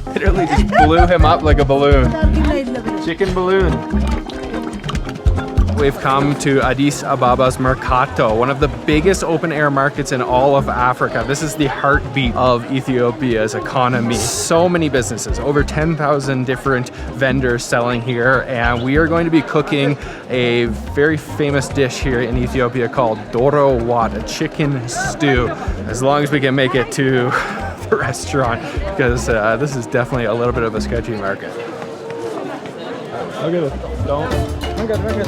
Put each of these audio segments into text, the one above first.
Literally just blew him up like a balloon. Chicken balloon. We've come to Addis Ababa's Merkato, one of the biggest open air markets in all of Africa. This is the heartbeat of Ethiopia's economy. So many businesses, over 10,000 different vendors selling here, and we are going to be cooking a very famous dish here in Ethiopia called Doro Wat, a chicken stew, as long as we can make it to the restaurant, because this is definitely a little bit of a sketchy market. Look at it. Don't. Look at it.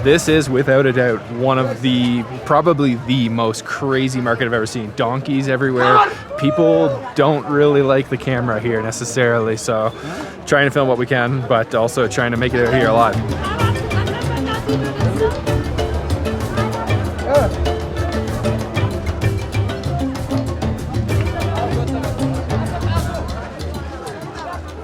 This is without a doubt one of probably the most crazy market I've ever seen. Donkeys everywhere. People don't really like the camera here necessarily, so trying to film what we can, but also trying to make it out here alive.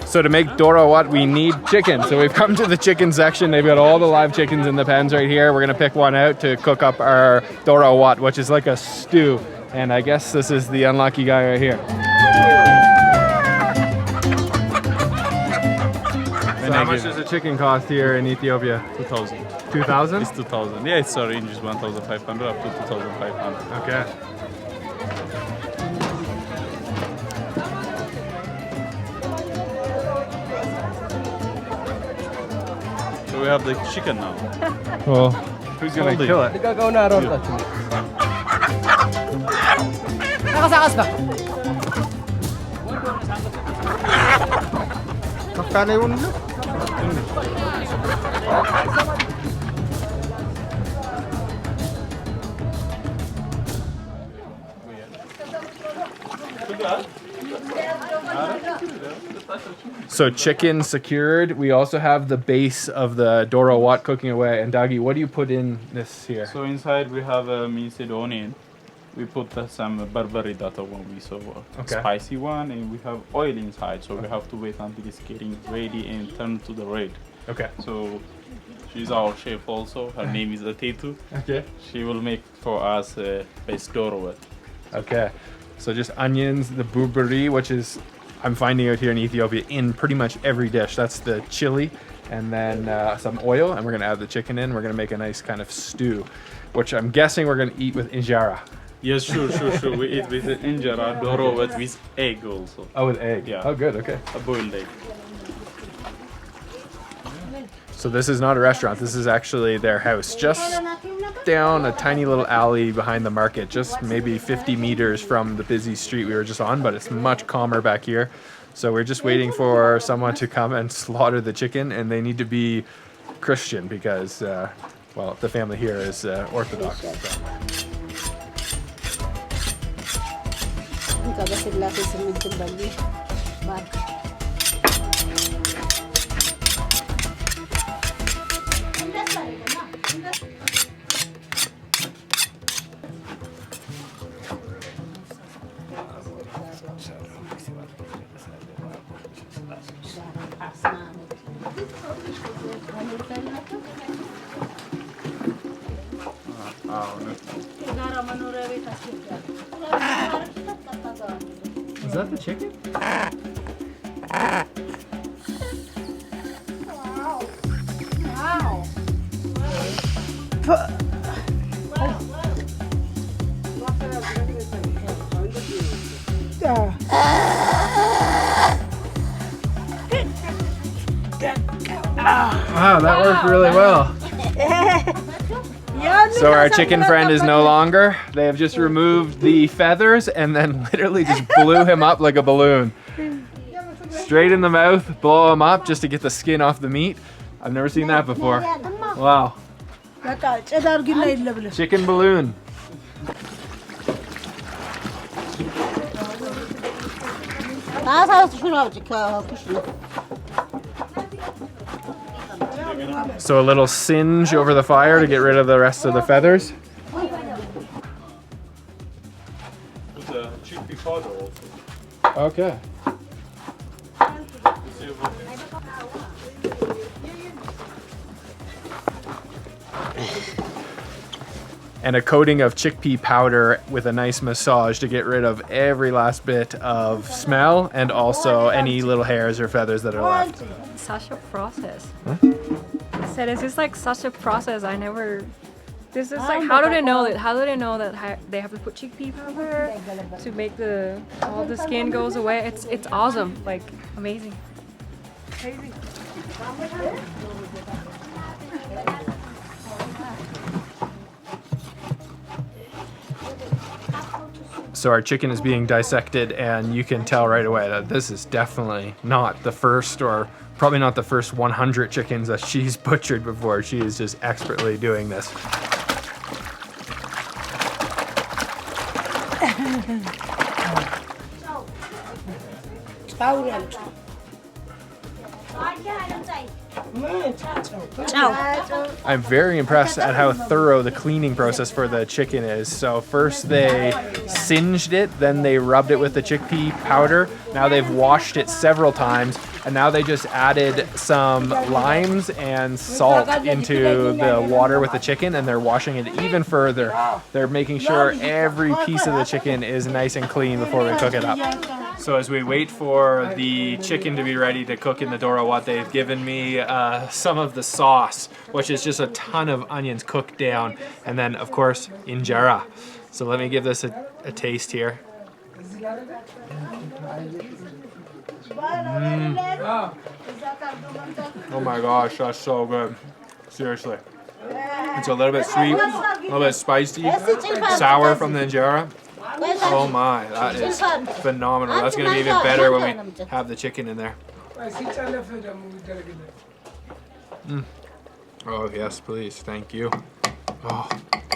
So to make Doro Wat, we need chicken. So we've come to the chicken section. They've got all the live chickens in the pens right here. We're gonna pick one out to cook up our Doro Wat, which is like a stew. And I guess this is the unlucky guy right here. So how much does a chicken cost here in Ethiopia? 2,000. 2,000? It's 2,000. Yeah, it's a range is 1,500 up to 2,500. Okay. We have the chicken now. Well, who's gonna kill it? So chicken secured. We also have the base of the Doro Wat cooking away. And Dagi, what do you put in this here? So inside we have a minced onion. We put some barberry that one we saw, spicy one, and we have oil inside. So we have to wait until it's getting ready and turn to the red. Okay. So she's our chef also. Her name is Atetu. Okay. She will make for us best Doro Wat. Okay. So just onions, the buburi, which is, I'm finding out here in Ethiopia, in pretty much every dish. That's the chili, and then some oil, and we're gonna add the chicken in. We're gonna make a nice kind of stew, which I'm guessing we're gonna eat with injera. Yes, sure. We eat with injera, Doro Wat with egg also. Oh, with egg. Yeah. Oh, good. Okay. A boiled egg. So this is not a restaurant. This is actually their house, just down a tiny little alley behind the market, just maybe 50 meters from the busy street we were just on, but it's much calmer back here. So we're just waiting for someone to come and slaughter the chicken, and they need to be Christian because, well, the family here is Orthodox. So. Is that the chicken? Wow, that worked really well. So our chicken friend is no longer. They have just removed the feathers and then literally just blew him up like a balloon. Straight in the mouth, blow him up just to get the skin off the meat. I've never seen that before. Wow. Chicken balloon. So a little singe over the fire to get rid of the rest of the feathers. Okay. and a coating of chickpea powder with a nice massage to get rid of every last bit of smell and also any little hairs or feathers that are left. Such a process. Huh? I said, it's just like such a process. I never. This is like, how do they know that? How do they know that they have to put chickpea powder to make all the skin goes away? It's awesome, like amazing, crazy. So our chicken is being dissected, and you can tell right away that this is definitely not the first, or probably not the first 100 chickens that she's butchered before. She is just expertly doing this. I'm very impressed at how thorough the cleaning process for the chicken is. So first they singed it, then they rubbed it with the chickpea powder. Now they've washed it several times, and now they just added some limes and salt into the water with the chicken, and they're washing it even further. They're making sure every piece of the chicken is nice and clean before we cook it up. So as we wait for the chicken to be ready to cook in the Doro Wat, they've given me some of the sauce, which is just a ton of onions cooked down, and then of course injera. So let me give this a taste here. Oh my gosh, that's so good. Seriously. It's a little bit sweet, a little bit spicy, sour from the injera. Oh my, that is phenomenal. That's going to be even better when we have the chicken in there. Oh yes, please, thank you. Oh,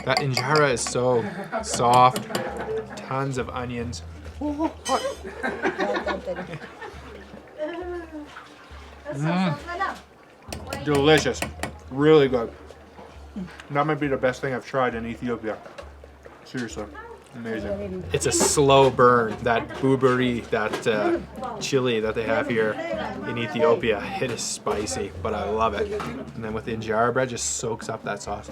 that injera is so soft. Tons of onions. Delicious. Really good. That might be the best thing I've tried in Ethiopia. Seriously. Amazing. It's a slow burn, that booberi, that chili that they have here in Ethiopia. It is spicy, but I love it. And then with the injera bread, just soaks up that sauce.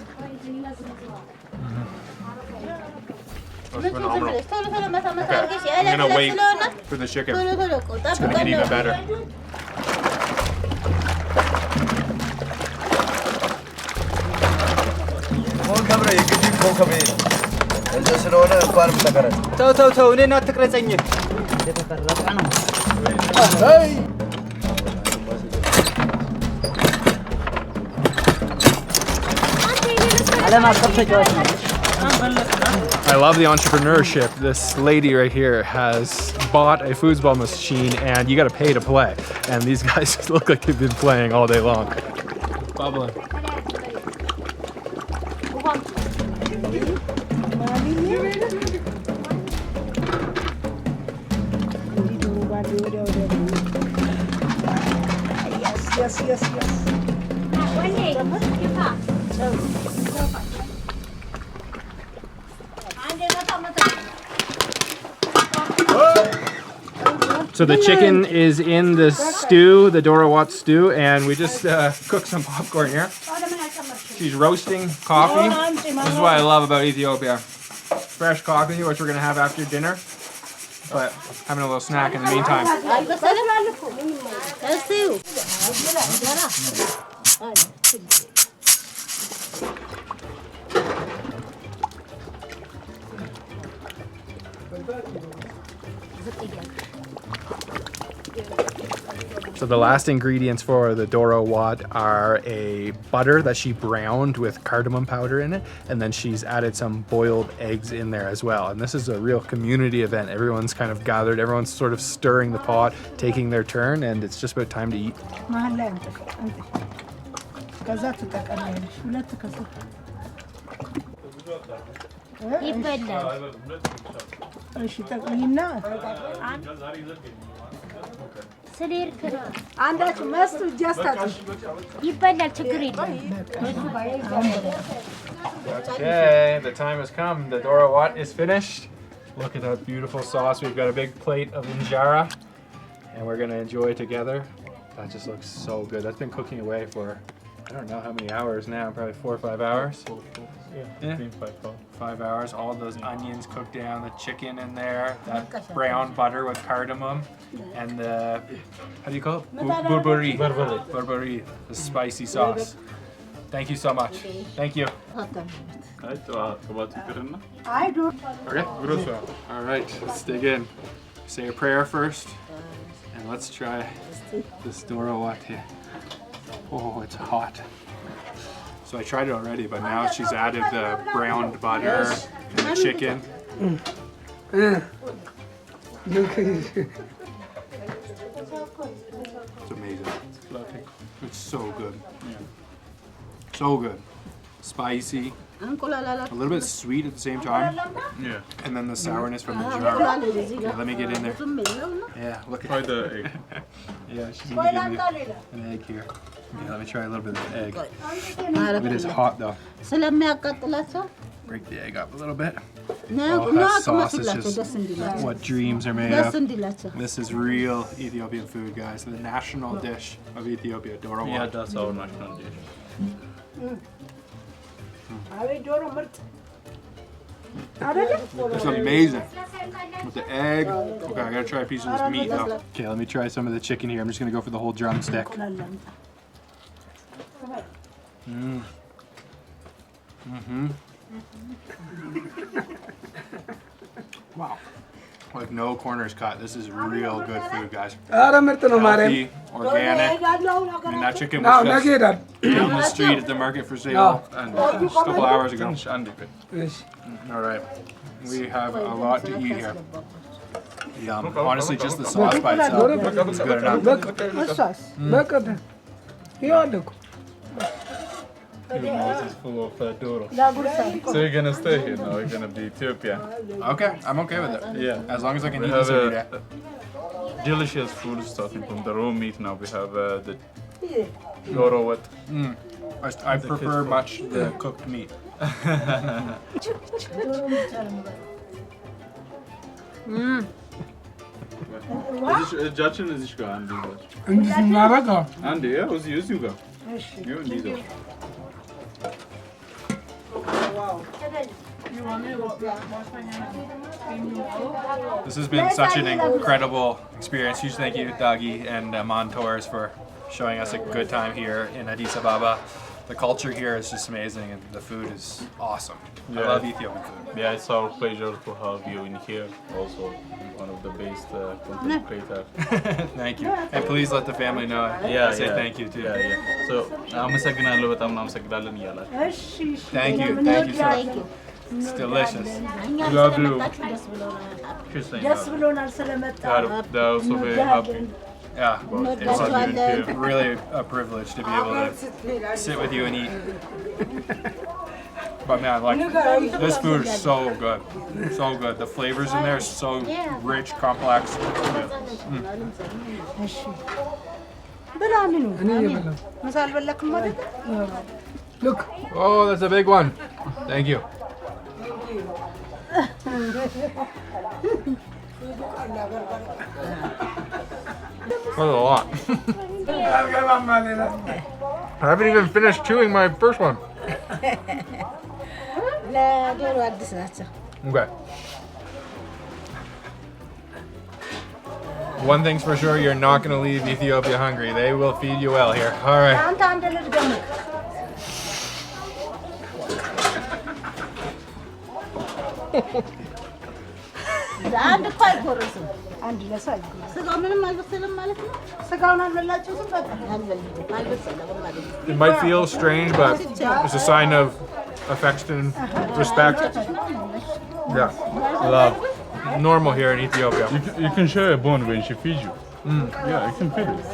That's phenomenal. Okay, I'm gonna wait for the chicken. It's gonna get even better. I love the entrepreneurship. This lady right here has bought a foosball machine, and you got to pay to play. And these guys look like they've been playing all day long. Bubbling. Yes. So the chicken is in the stew, the Doro Wat stew, and we just cooked some popcorn here. She's roasting coffee. This is what I love about Ethiopia. Fresh coffee, which we're gonna have after dinner, but having a little snack in the meantime. So the last ingredients for the Doro Wat are a butter that she browned with cardamom powder in it, and then she's added some boiled eggs in there as well. And this is a real community event. Everyone's kind of gathered, everyone's sort of stirring the pot, taking their turn, and it's just about time to eat. Okay, the time has come. The Doro Wat is finished. Look at that beautiful sauce. We've got a big plate of injera, and we're gonna enjoy it together. That just looks so good. That's been cooking away for, I don't know how many hours now, probably 4 or 5 hours. Yeah, between 5 hours. 5 hours. All those onions cooked down, the chicken in there, that brown butter with cardamom, and the, how do you call it? Burburi. Burburi, the spicy sauce. Thank you so much. Thank you. I do. Okay. All right, let's dig in. Say a prayer first, and let's try this Doro Wat here. Oh, it's hot. So I tried it already, but now she's added the browned butter and the chicken. It's amazing. It's so good. So good. Spicy. A little bit sweet at the same time. Yeah. And then the sourness from the jar. Okay, let me get in there. Yeah, look Try at the egg. Yeah, she's gonna give me an egg here. Okay, let me try a little bit of the egg. It is hot though. Break the egg up a little bit. Oh, that sauce is just what dreams are made of. This is real Ethiopian food, guys. The national dish of Ethiopia, Doro Wat. Yeah, that's our national dish. It's amazing. With the egg. Okay, I gotta try a piece of this meat though. Okay, let me try some of the chicken here. I'm just gonna go for the whole drumstick. Wow. Like no corners cut. This is real good food, guys. Healthy, organic. I mean, that chicken was just down the street at the market for sale and just a couple hours ago. All right. We have a lot to eat here. Yum. Honestly, just the sauce by itself is good enough. Your mouth is full of Doro. So you're gonna stay here now, you're gonna be Ethiopia. Okay, I'm okay with it. Yeah. As long as I can We eat have this every day. delicious food starting from the raw meat now. We have the Doro Wat. I prefer much the cooked meat. Judging is Andy. Andy, yeah, was you go. You and these. This has been such an incredible experience. Huge thank you, Dagi and Montours, for showing us a good time here in Addis Ababa. The culture here is just amazing, and the food is awesome. I love Ethiopian food. Yeah, it's our pleasure to have you in here. Also, one of the best content creators. Thank you. And please let the family know. I say thank you too. Yeah. So, አመሰግናለሁ በጣም እናመሰግናለን እያላችሁ። Thank you so much. It's delicious. Love you. They're also very happy. Yeah, it's really a privilege to be able to sit with you and eat. But man, like, this food is so good. So good. The flavors in there are so rich, complex. Look. Oh, that's a big one. Thank you. That's a lot. I haven't even finished chewing my first one. Okay. One thing's for sure, you're not going to leave Ethiopia hungry. They will feed you well here. All right. It might feel strange, but it's a sign of affection, respect. Yeah, love. Normal here in Ethiopia. You can share a bone when she feeds you. Yeah, you can feel it.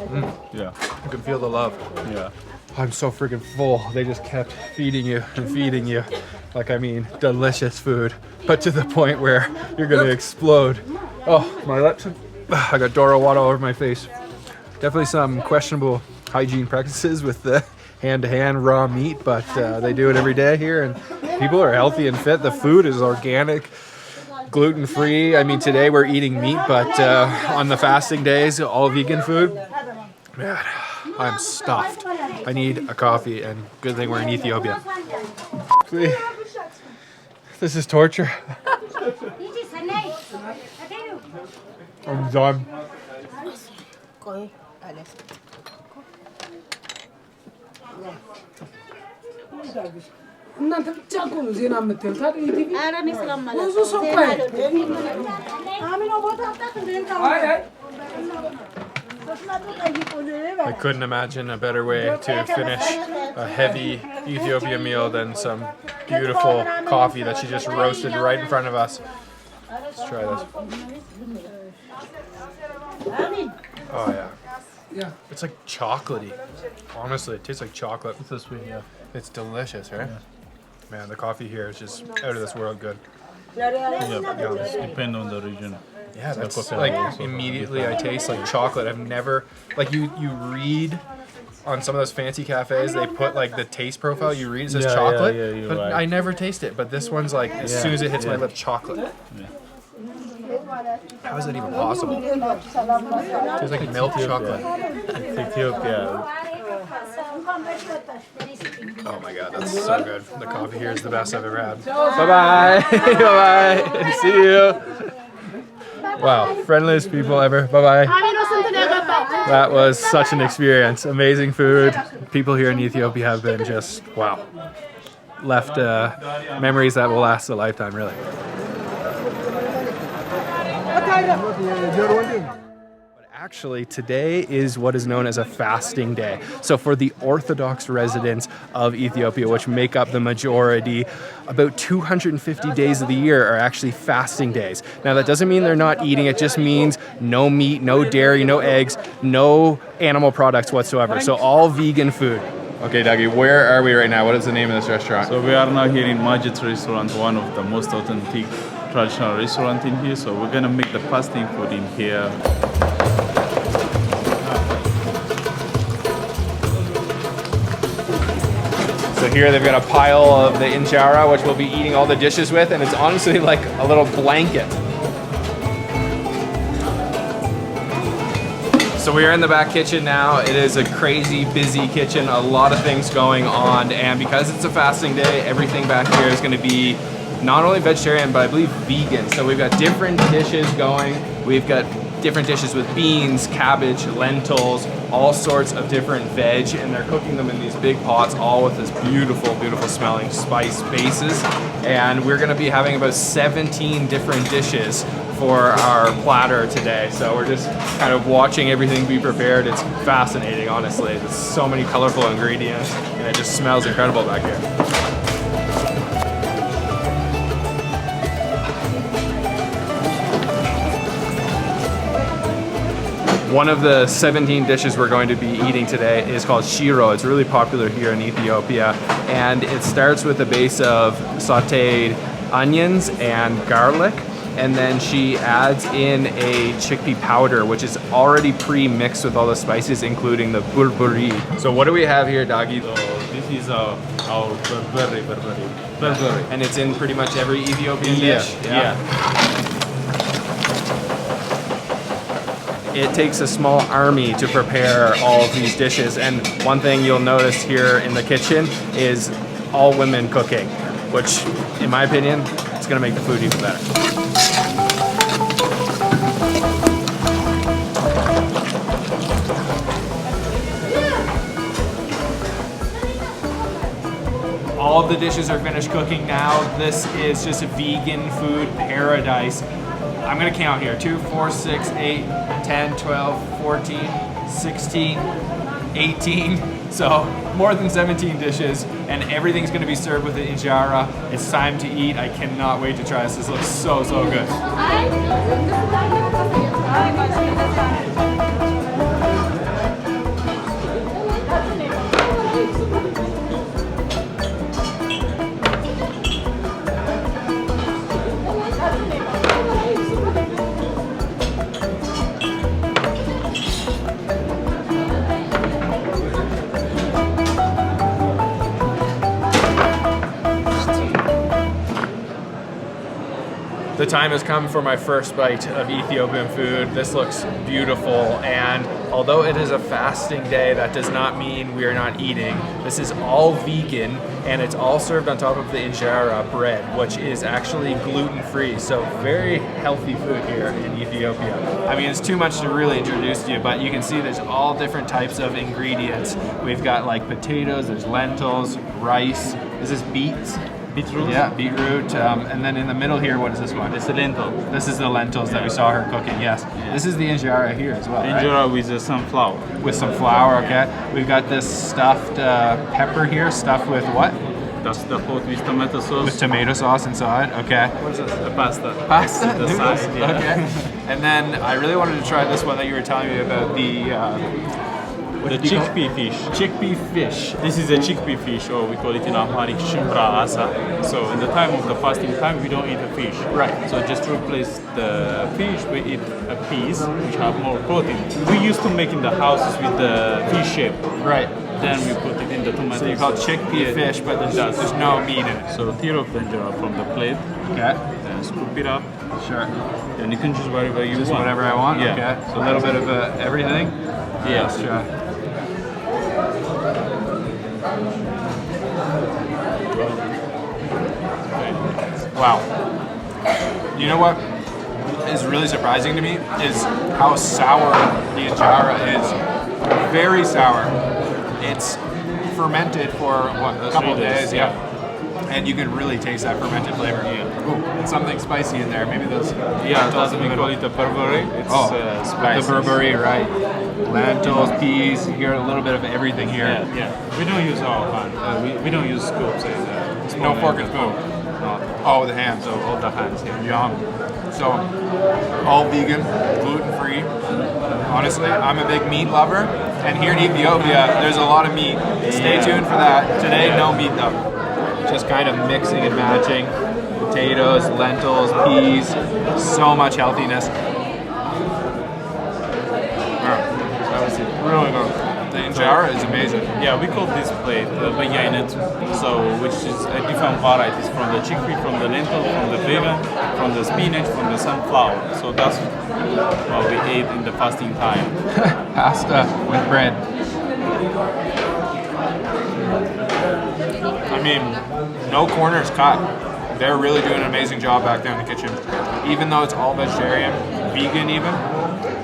Yeah. You can feel the love. Yeah. I'm so freaking full. They just kept feeding you and feeding you. Like, I mean, delicious food, but to the point where you're gonna explode. Oh, my lips. I got Doro Wat all over my face. Definitely some questionable hygiene practices with the hand-to-hand raw meat, but they do it every day here, and people are healthy and fit. The food is organic, gluten-free. I mean, today we're eating meat, but on the fasting days, all vegan food. Man, I'm stuffed. I need a coffee, and good thing we're in Ethiopia. See, This is torture. I'm done. እናንተ ብቻ እኮ ነው ዜና የምትሉት አይደል? ኢቲቪ ብዙ ሰው እኮ I couldn't imagine a better way to finish a heavy Ethiopia meal than some beautiful coffee that she just roasted right in front of us. Let's try this. Oh yeah. Yeah. It's like chocolatey. Honestly, it tastes like chocolate. It's so sweet, yeah. It's delicious, right? Man, the coffee here is just out of this world good. Yeah, depend on the region. Yeah, that's like immediately I taste like chocolate. I've never like you read on some of those fancy cafes they put like the taste profile. You read it says chocolate, but right. I never taste it. But this one's like as soon as it hits my lip, chocolate. How is that even possible? It tastes like milk chocolate. Ethiopia. Oh my god, that's so good. The coffee here is the best I've ever had. Bye bye. Bye bye. See you. Wow, friendliest people ever. Bye bye. That was such an experience. Amazing food. People here in Ethiopia have been just, wow. Left memories that will last a lifetime, really. But actually, today is what is known as a fasting day. So for the Orthodox residents of Ethiopia, which make up the majority, about 250 days of the year are actually fasting days. Now that doesn't mean they're not eating, it just means no meat, no dairy, no eggs, no animal products whatsoever. So all vegan food. Okay, Dougie, where are we right now? What is the name of this restaurant? So we are now here in Majid restaurant, one of the most authentic traditional restaurant in here. So we're gonna make the fasting food in here. So here they've got a pile of the injera, which we'll be eating all the dishes with, and it's honestly like a little blanket. So we are in the back kitchen now. It is a crazy busy kitchen, a lot of things going on, and because it's a fasting day, everything back here is gonna be not only vegetarian, but I believe vegan. So we've got different dishes going. We've got different dishes with beans, cabbage, lentils, all sorts of different veg, and they're cooking them in these big pots, all with this beautiful, beautiful smelling spice bases. And we're gonna be having about 17 different dishes for our platter today. So we're just kind of watching everything be prepared. It's fascinating, honestly. There's so many colorful ingredients, and it just smells incredible back here. One of the 17 dishes we're going to be eating today is called shiro. It's really popular here in Ethiopia, and it starts with a base of sauteed onions and garlic, and then she adds in a chickpea powder, which is already pre-mixed with all the spices, including the burburi. So what do we have here, Dagi? So this is our berberi. And it's in pretty much every Ethiopian dish? Yeah. It takes a small army to prepare all of these dishes, and one thing you'll notice here in the kitchen is all women cooking, which in my opinion, it's gonna make the food even better. All of the dishes are finished cooking now. This is just a vegan food paradise. I'm gonna count here. 2, 4, 6, 8, 10, 12, 14, 16, 18. So more than 17 dishes, and everything's gonna be served with the injera. It's time to eat. I cannot wait to try this. This looks so, so good. The time has come for my first bite of Ethiopian food. This looks beautiful, and although it is a fasting day, that does not mean we are not eating. This is all vegan, and it's all served on top of the injera bread, which is actually gluten-free, so very healthy food here in Ethiopia. I mean, it's too much to really introduce to you, but you can see there's all different types of ingredients. We've got like potatoes, there's lentils, rice. Is this beets? Beetroot? Yeah, beetroot. And then in the middle here, what is this one? It's a lentil. This is the lentils that we saw her cooking, yes. This is the injera here as well, Injera right? with some flour. With some flour, okay. We've got this stuffed pepper here, stuffed with what? That's the pot with tomato sauce. With tomato sauce inside, okay. What is this? The pasta. Pasta? The Noodles? side, yeah. Okay. And then I really wanted to try this one that you were telling me about, the chickpea fish. Chickpea fish. This is a chickpea fish, or we call it in Amharic shimbra asa. So in the time of the fasting time, we don't eat the fish. Right. So just to replace the fish, we eat a peas, which have more protein. We used to make in the houses with the fish shape. Right. Then we put it in the tomato. So you call it chickpea fish, but there's no meat in it. So tear off the injera from the plate, Okay. then scoop it up, Sure. and you can choose whatever you Just want. whatever I want? Yeah. Okay. So a little bit of everything? Yeah. Let's try. Wow. You know what is really surprising to me is how sour the injera is. Very sour. It's fermented for what, a couple of 3 days, days, yeah. And you can really taste that fermented flavor. Yeah. Ooh, and something spicy in there. Maybe those. Yeah, that's we call it a berbere. It's spicy. The berbere, right? Lentils, peas. You hear a little bit of everything here. Yeah, yeah. We don't use our hand. We don't use scoops. No fork and spoon. No. Oh, with the hands. So all the hands here. Yum. So, all vegan, gluten-free. Honestly, I'm a big meat lover, and here in Ethiopia, there's a lot of meat. Stay tuned for that. Today, no meat though. Just kind of mixing and matching. Potatoes, lentils, peas, so much healthiness. That was really good. The injera is amazing. Yeah, we call this plate bagainet, so which is a different varieties from the chickpea, from the lentil, from the vegan, from the spinach, from the sunflower. So that's what we ate in the fasting time. Pasta with bread. I mean, no corners cut. They're really doing an amazing job back there in the kitchen. Even though it's all vegetarian, vegan even,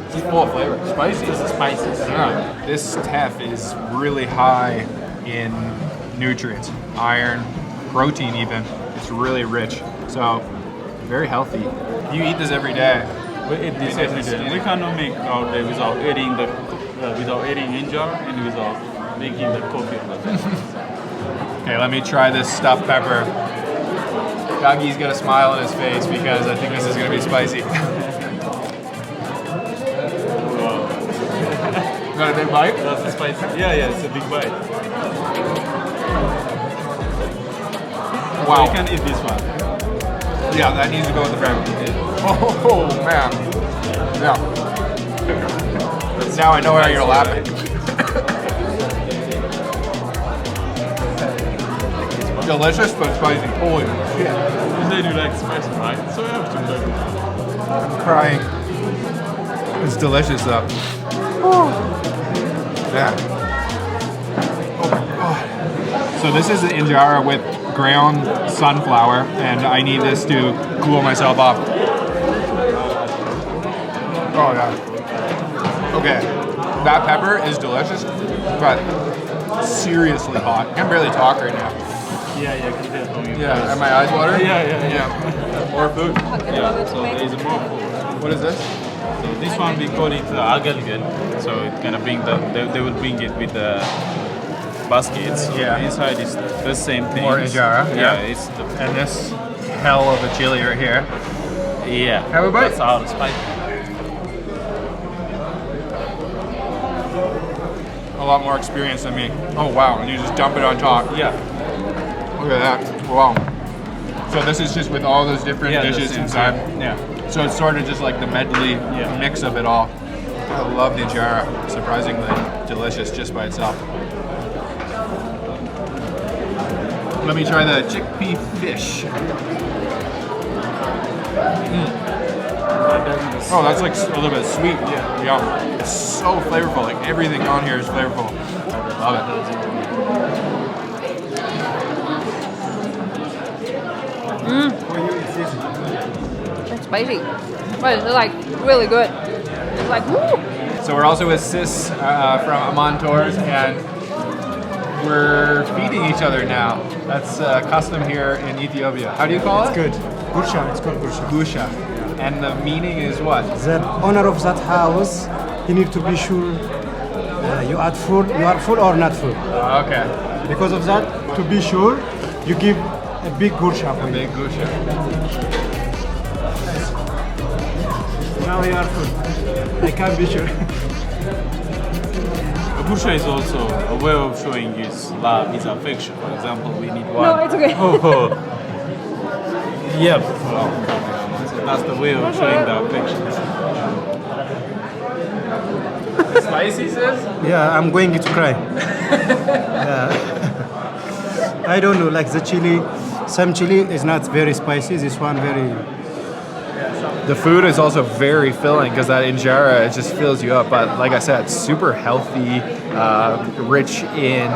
it's full of flavor. Spicy. This is spicy. Yeah. This teff is really high in nutrients, iron, protein even. It's really rich. So, very healthy. You eat this every day. We eat this every day. We cannot make our day without eating injera and without making the coffee on the day. Okay, let me try this stuffed pepper. Gagi's got a smile on his face because I think this is going to be spicy. Got a big bite? That's a spicy. Yeah, it's a big bite. Wow. You can eat this one. Yeah, that needs to go with the bread. Oh, man. Yeah. Now I know why you're laughing. Delicious, but spicy. Holy shit. You said you like spicy, right? So you have to cook it. I'm crying. It's delicious though. Yeah. Oh. So this is an injera with ground sunflower, and I need this to cool myself off. Oh yeah. Okay. That pepper is delicious, but seriously hot. I can barely talk right now. Yeah, I can tell from you. Yeah, are my eyes watering? Yeah. More food. Yeah, so there is more food. What is this? So this one we call it agalgel. So it gonna bring they will bring it with the baskets. Yeah. Inside is the same thing. More injera. Yeah, it's the And this hell of a chili right here. yeah. Have a bite. That's our spice. A lot more experience than me. Oh wow, and you just dump it on top. Yeah. Look at that. Wow. So this is just with all those different Yeah, the dishes same inside. thing. Yeah. So it's sort of just like the medley mix of it all. I love the injera. Surprisingly delicious just by itself. Let me try the chickpea fish. Oh, that's like a little bit sweet. Yeah. It's so flavorful. Like everything on here is flavorful. Love it. It's spicy, but it's like really good. It's like woo. So we're also with Sis from Amman Tours, and we're feeding each other now. That's custom here in Ethiopia. How do you call it? Good. Gursha, it's called Gursha. Gusha. And the meaning is what? The owner of that house, you need to be sure you are full or not full. Okay. Because of that, to be sure, you give a big Gursha for you. Big Gusha. Now you are full. I can't be sure. Gusha is also a way of showing his love, his affection. For example, we need one. No, it's okay. Oh. Yep. Well, so that's the way of showing the affection. Spicy, Sis? Yeah, I'm going to cry. Yeah. I don't know, like the chili, some chili is not very spicy, this one very... The food is also very filling because that injera, it just fills you up. But like I said, super healthy, rich in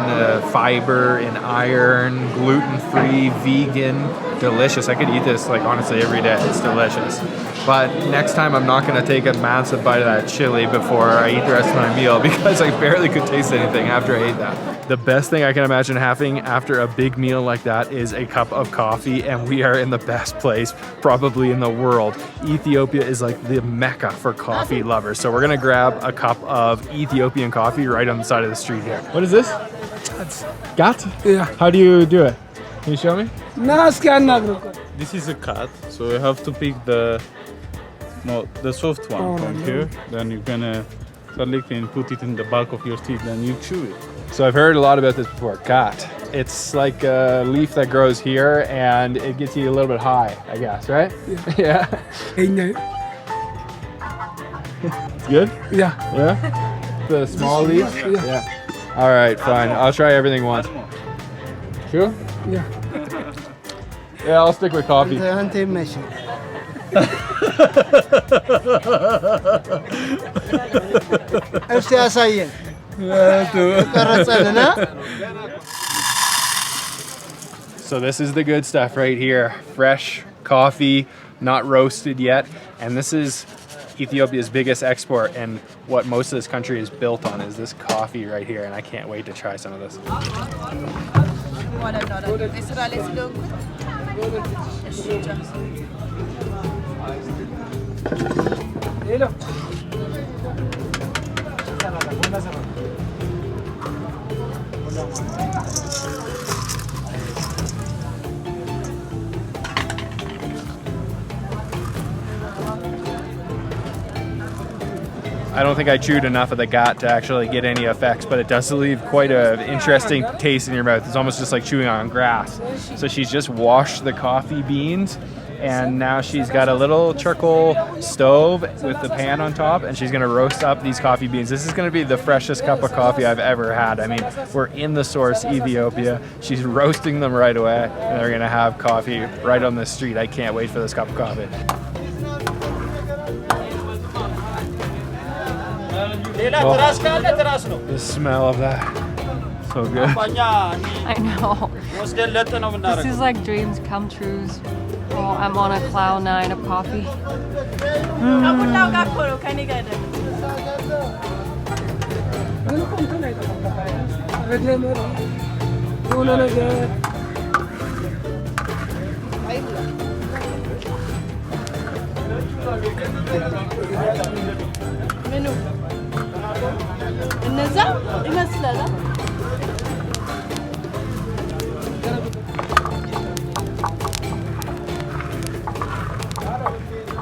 fiber, in iron, gluten-free, vegan, delicious. I could eat this like honestly every day. It's delicious. But next time I'm not going to take a massive bite of that chili before I eat the rest of my meal because I barely could taste anything after I ate that. The best thing I can imagine having after a big meal like that is a cup of coffee, and we are in the best place probably in the world. Ethiopia is like the mecca for coffee lovers. So we're gonna grab a cup of Ethiopian coffee right on the side of the street here. What is this? That's gat? Yeah. How do you do it? Can you show me? This is a cut, so you have to pick the soft one from here. Then you're gonna select and put it in the back of your teeth, then you chew it. So I've heard a lot about this before, gat. It's like a leaf that grows here and it gets you a little bit high, I guess, right? Yeah. Yeah. It's good? Yeah. Yeah? The small leaves? Yeah. All right, fine. I'll try everything once. Sure? Yeah. Yeah, I'll stick with coffee. So this is the good stuff right here. Fresh coffee, not roasted yet. And this is Ethiopia's biggest export, and what most of this country is built on is this coffee right here, and I can't wait to try some of this. I don't think I chewed enough of the gat to actually get any effects, but it does leave quite an interesting taste in your mouth. It's almost just like chewing on grass. So she's just washed the coffee beans, and now she's got a little charcoal stove with the pan on top, and she's gonna roast up these coffee beans. This is gonna be the freshest cup of coffee I've ever had. I mean, we're in the source, Ethiopia. She's roasting them right away, and they're gonna have coffee right on the street. I can't wait for this cup of coffee. Oh, the smell of that. So good. I know. This is like dreams come true. Oh, I'm on a cloud nine of coffee.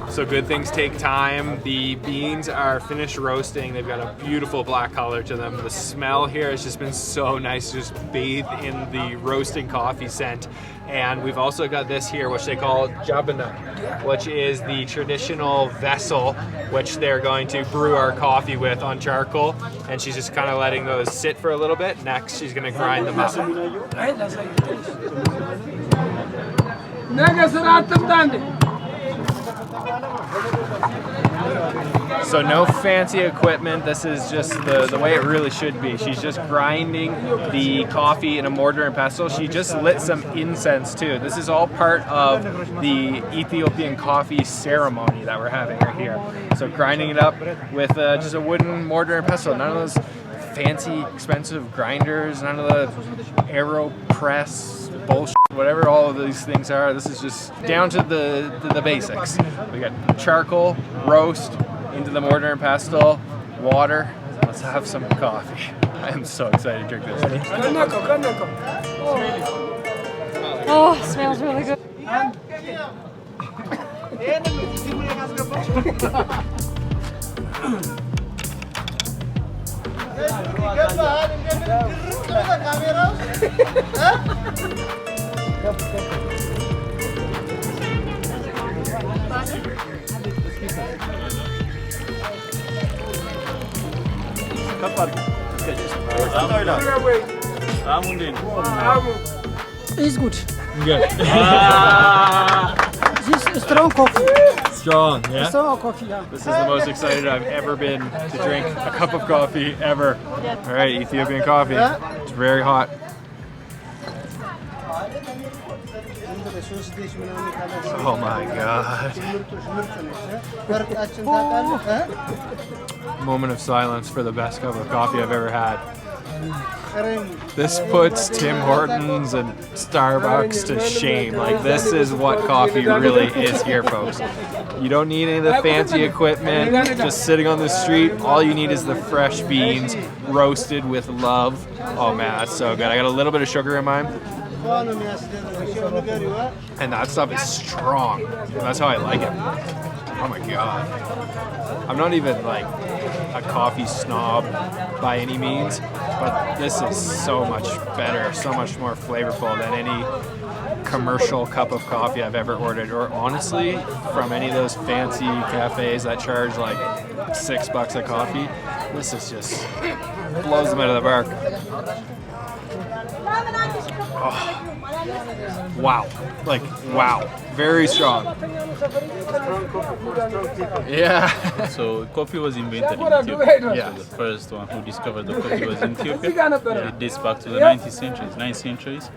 So good things take time. The beans are finished roasting. They've got a beautiful black color to them. The smell here has just been so nice, just bathed in the roasting coffee scent. And we've also got this here, which they call jabana, which is the traditional vessel which they're going to brew our coffee with on charcoal. And she's just kind of letting those sit for a little bit. Next, she's gonna grind them up. So no fancy equipment. This is just the way it really should be. She's just grinding the coffee in a mortar and pestle. She just lit some incense too. This is all part of the Ethiopian coffee ceremony that we're having right here. So grinding it up with just a wooden mortar and pestle. None of those fancy, expensive grinders. None of the AeroPress bullshit. Whatever all of these things are. This is just down to the basics. We got charcoal, roast, into the mortar and pestle, water. Let's have some coffee. I am so excited to drink this. Oh, it smells really good. It's good. Good. This is strong coffee. Strong, yeah? Strong coffee, yeah. This is the most excited I've ever been to drink a cup of coffee ever. All right, Ethiopian coffee. It's very hot. Oh my god. Moment of silence for the best cup of coffee I've ever had. This puts Tim Hortons and Starbucks to shame. Like, this is what coffee really is here, folks. You don't need any of the fancy equipment just sitting on the street. All you need is the fresh beans roasted with love. Oh man, that's so good. I got a little bit of sugar in mine. And that stuff is strong. That's how I like it. Oh my god. I'm not even like a coffee snob by any means, but this is so much better, so much more flavorful than any commercial cup of coffee I've ever ordered, or honestly from any of those fancy cafes that charge like $6 a coffee. This is just blows them out of the park. Oh. Wow, like wow, very strong. Yeah. So coffee was invented in Ethiopia. Yeah. So the first one who discovered the coffee was in Ethiopia. It dates back to the 9th centuries.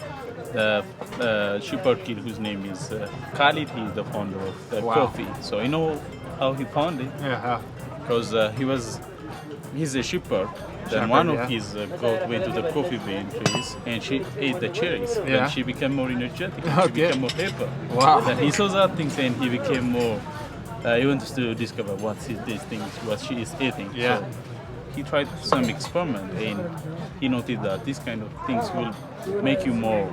The shepherd kid whose name is Khalid, he is the founder of coffee. So you know how he found it? Yeah. Because he's a shepherd. Then one of his goat went to the coffee bean trees and she ate the cherries. Yeah. Then she became more energetic. Okay. She became more hyper. Wow. Then he saw that thing and he became more. He wanted to discover what she is eating. Yeah. So he tried some experiment and he noted that these kind of things will make you more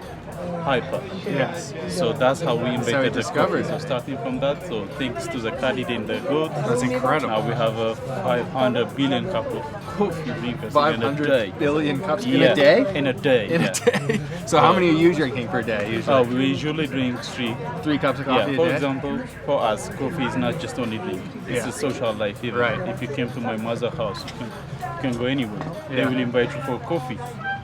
hyper. Yes. So that's how we how he invented the discovered coffee. it. So starting from that, so thanks to the Khalid and the goat, That's incredible. now we have a 500 billion cup of coffee drinkers in a 500 day. billion cups in Yeah, a day? In a day. In a day. So how many are you drinking per day usually? We usually drink 3. 3 cups of Yeah, coffee for a day? example, for us, coffee is not just only drink. It's Yeah. a social life. Even Right. if you came to my mother's house, you can go anywhere. They Yeah. will invite you for coffee.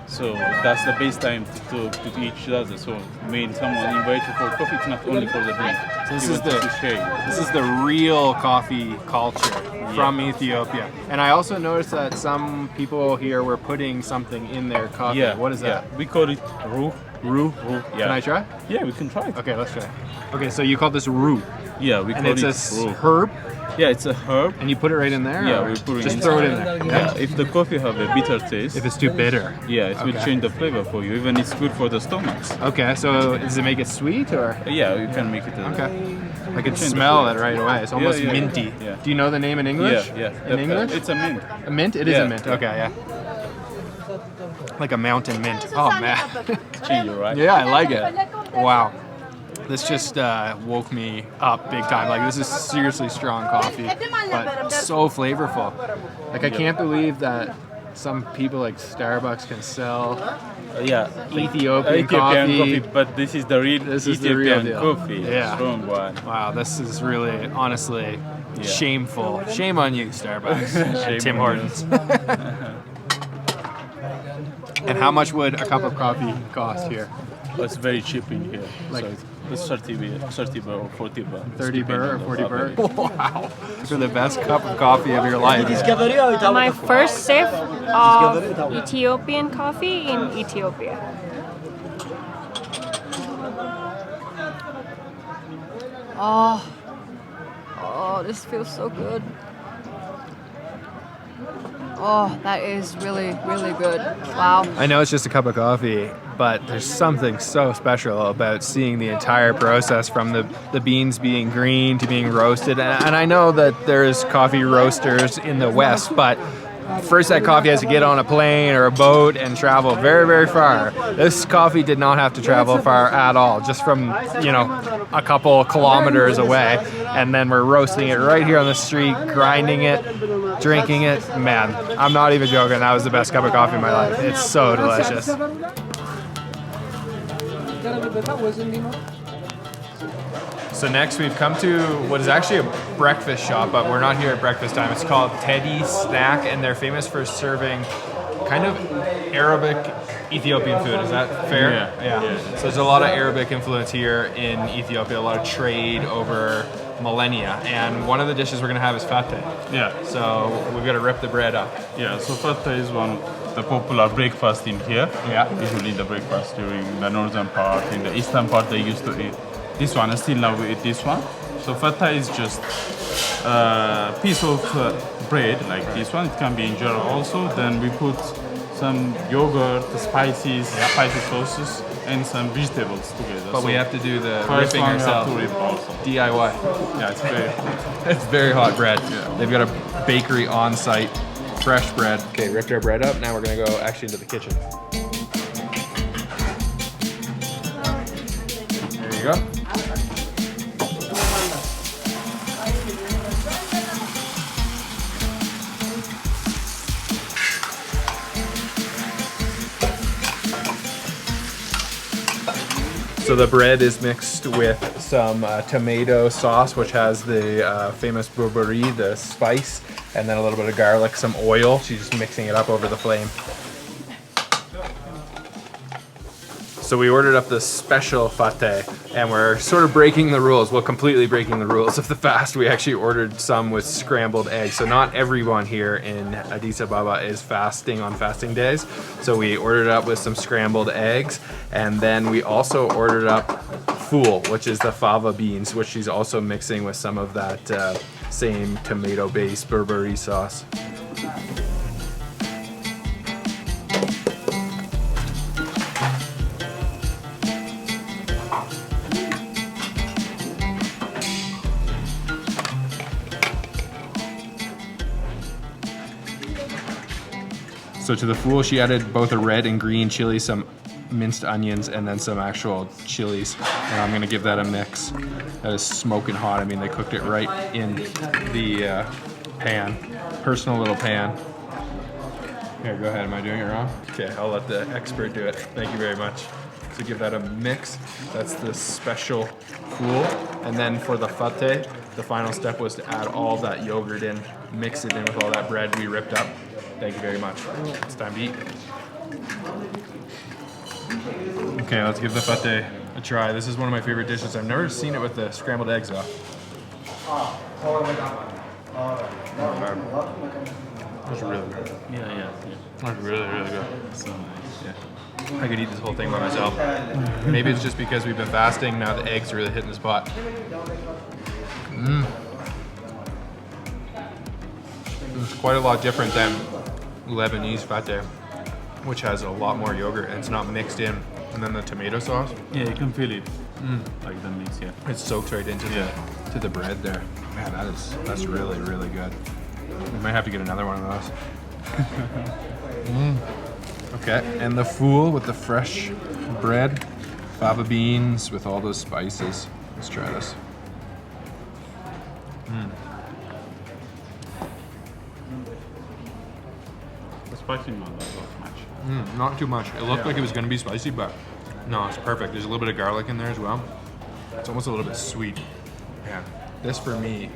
So that's the best time to talk to each other. So when someone invites you for coffee, it's not only for the drink. So this He is wants the- to share. This is the real coffee culture from Ethiopia. And I also noticed that some people here were putting something in their coffee. Yeah. What is that? Yeah. We call it roux. Roux? Yeah. Can I try? Yeah, we can try it. Okay, let's try. Okay, so you call this roux. Yeah, we And call it's it a roux. herb, Yeah, it's a herb. and you put it right in there? Yeah, or we put it just in. throw it in there. Yeah, if the coffee have a bitter taste, If it's too bitter. yeah, it will Okay. change the flavor for you. Even it's good for the stomachs. Okay, so does it make it sweet or? Yeah, you can make it. Okay. I can Change the smell flavor. it right away. It's almost Yeah, yeah, minty. yeah. Do you know the name in English? Yeah, yeah. In English? It's a mint. A mint? It is Yeah. a mint. Okay, yeah. Like a mountain mint. Oh man. Change, right? Yeah, I like it. Wow. This just woke me up big time. Like, this is seriously strong coffee, but so flavorful. Like, I can't believe that some people like Starbucks can sell Yeah. Ethiopian coffee. But this is the real This is the real Ethiopian deal. coffee. Yeah. Strong one. Wow, this is really, honestly, Yeah. shameful. Shame on you, Starbucks and Shame Tim on you. Hortons. And how much would a cup of coffee cost here? It's very cheap in here. Like So it's It's 30 birr or 40 birr. 30 birr or 40 birr? Wow. For the best cup of coffee of your life. My first sip of Ethiopian coffee in Ethiopia. Oh, this feels so good. Oh, that is really, really good. Wow. I know it's just a cup of coffee, but there's something so special about seeing the entire process from the beans being green to being roasted. And I know that there's coffee roasters in the West, but first that coffee has to get on a plane or a boat and travel very, very far. This coffee did not have to travel far at all, just from, you know, a couple kilometers away. And then we're roasting it right here on the street, grinding it, drinking it. Man, I'm not even joking. That was the best cup of coffee in my life. It's so delicious. So next we've come to what is actually a breakfast shop, but we're not here at breakfast time. It's called Teddy Snack, and they're famous for serving kind of Arabic Ethiopian food. Is that fair? Yeah. So there's a lot of Arabic influence here in Ethiopia, a lot of trade over millennia, and one of the dishes we're going to have is fateh. Yeah. So we've got to rip the bread up. Yeah, so fateh is one of the popular breakfast in here. Yeah. Usually the breakfast during the northern part. In the eastern part they used to eat this one, and still now we eat this one. So fateh is just a piece of bread like this one. It can be injera also. Then we put some yogurt, spices, spicy sauces, and some vegetables together. But so we have to do the first ripping one we have ourselves. to rip also. DIY. Yeah, it's very It's very hot bread. Yeah. They've got a bakery on site, fresh bread. Okay, ripped our bread up. Now we're gonna go actually into the kitchen. There you go. So the bread is mixed with some tomato sauce, which has the famous berberi, the spice, and then a little bit of garlic, some oil. She's just mixing it up over the flame. So we ordered up the special fateh, and we're sort of breaking the rules. Well, completely breaking the rules of the fast. We actually ordered some with scrambled eggs. So not everyone here in Addis Ababa is fasting on fasting days. So we ordered up with some scrambled eggs, and then we also ordered up fool, which is the fava beans, which she's also mixing with some of that same tomato-based berberi sauce. So to the fool, she added both a red and green chili, some minced onions, and then some actual chilies. And I'm gonna give that a mix. That is smoking hot. I mean, they cooked it right in the pan, personal little pan. Here, go ahead. Am I doing it wrong? Okay, I'll let the expert do it. Thank you very much. So give that a mix. That's the special fool. And then for the fateh, the final step was to add all that yogurt in, mix it in with all that bread we ripped up. Thank you very much. It's time to eat. Okay, let's give the fateh a try. This is one of my favorite dishes. I've never seen it with the scrambled eggs though. That's really good. yeah. That's really, really good. So nice. Yeah. I could eat this whole thing by myself. Maybe it's just because we've been fasting, now the eggs are really hitting the spot. It's quite a lot different than Lebanese fateh, which has a lot more yogurt and it's not mixed in. And then the tomato sauce, Yeah, you can feel it. Like the mix, yeah. it soaks right into the bread there. Man, that's really, really good. We might have to get another one of those. Okay, and the fool with the fresh bread, fava beans with all those spices. Let's try this. The spicy one, not much. Not too much. It looked like it was going to be spicy, but no, it's perfect. There's a little bit of garlic in there as well. It's almost a little bit sweet. Yeah, this for me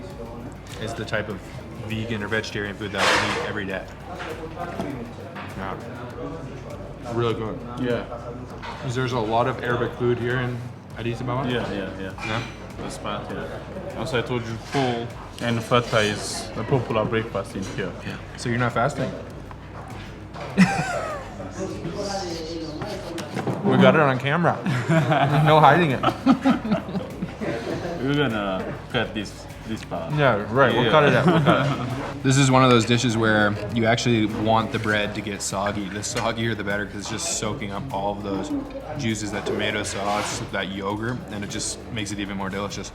is the type of vegan or vegetarian food that I would eat every day. Yeah, really good. Yeah. Because there's a lot of Arabic food here in Addis Ababa? Yeah. The spot, yeah. As I told you, full and feta is a popular breakfast in here. Yeah. So you're not fasting? We got it on camera. There's no hiding it. We're gonna cut this part. Yeah, right. We'll cut it out. We'll cut it out. This is one of those dishes where you actually want the bread to get soggy. The soggier the better, because it's just soaking up all of those juices, that tomato sauce, that yogurt, and it just makes it even more delicious.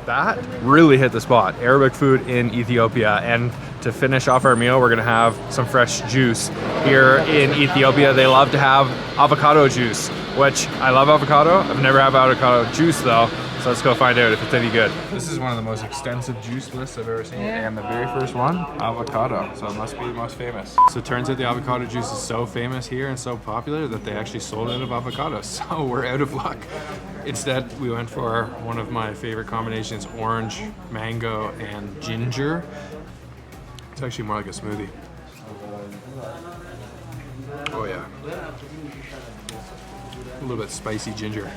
That really hit the spot. Arabic food in Ethiopia. And to finish off our meal, we're gonna have some fresh juice. Here in Ethiopia, they love to have avocado juice, which I love avocado. I've never had avocado juice though, so let's go find out if it's any good. This is one of the most extensive juice lists I've ever seen, and the very first one, avocado, so it must be the most famous. So it turns out the avocado juice is so famous here and so popular that they actually sold out of avocados, so we're out of luck. Instead, we went for one of my favorite combinations, orange, mango, and ginger. It's actually more like a smoothie. Oh yeah. A little bit spicy ginger.